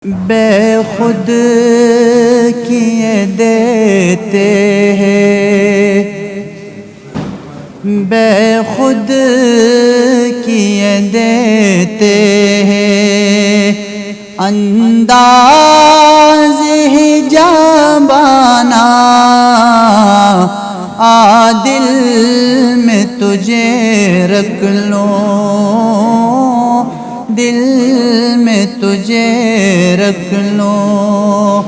بے خود کیے دیتے ہیں، بے خود کیے دیتے ہیں، انداز ہی جانبانا عادل میں تجھے رکھ لوں، دل میں تجھے رکھ لوں،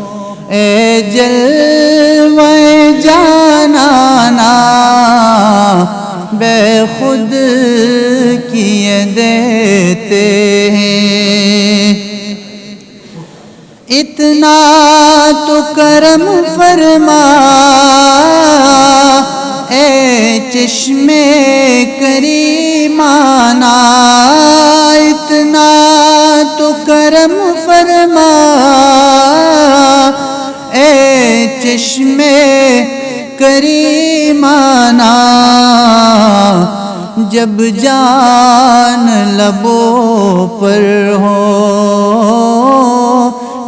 اے جلوے جانانا بے خود کیے دیتے ہیں۔ اتنا تو کرم فرما اے چشمے کریمانہ، اتنا تو کرم فرما اے چشمے کریمانہ، جب جان لبوں پر ہو،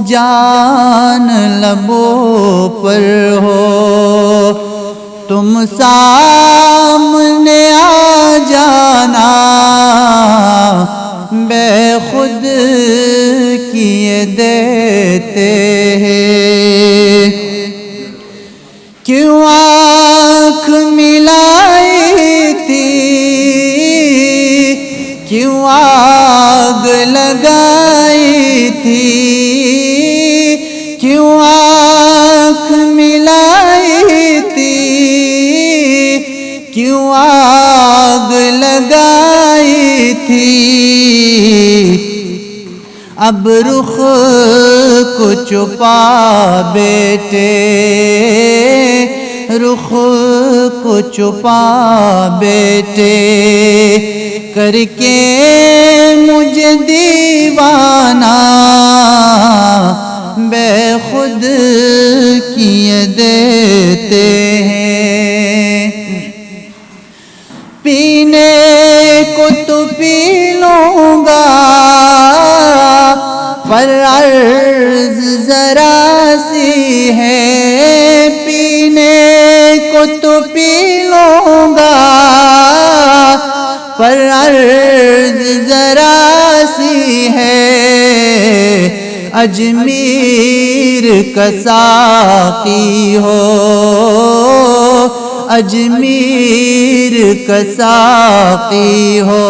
جان لبوں پر ہو، تم سامنے آ جانا بے خود کیے دیتے ہیں۔ کیوں آنکھ ملائی تھی، کیوں آگ لگائی تھی، کیوں آنکھ ملائی تھی، کیوں آگ لگائی تھی، اب رخ کو چھپا بیٹے، رخ کو چھپا بیٹے، کر کے مجھے دیوانہ بے خود کیے دیتے ہیں۔ پینے کو تو پی لوں گا پر عرض ذرا سی ہے، پینے کو تو پی لوں گا پر عرض ذرا سی ہے، اجمیر کا ساقی ہو، اجمیر کا ساقی ہو،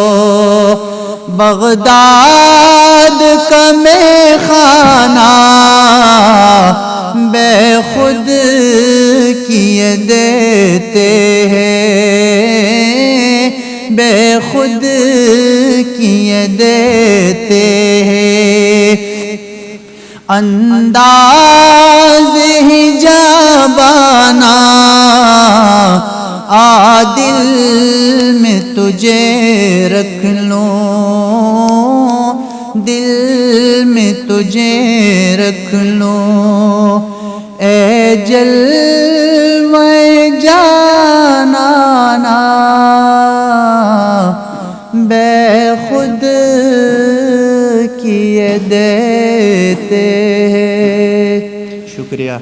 بغداد کا میخانہ بے خود کیے دیتے ہیں، بے خود کیے دیتے ہیں، انداز ہی جانبانا عادل میں تجھے رکھ لوں، دل میں تجھے رکھ لوں، اے جلوے جانانا بے خود کیے دیتے ہیں۔ شکریہ۔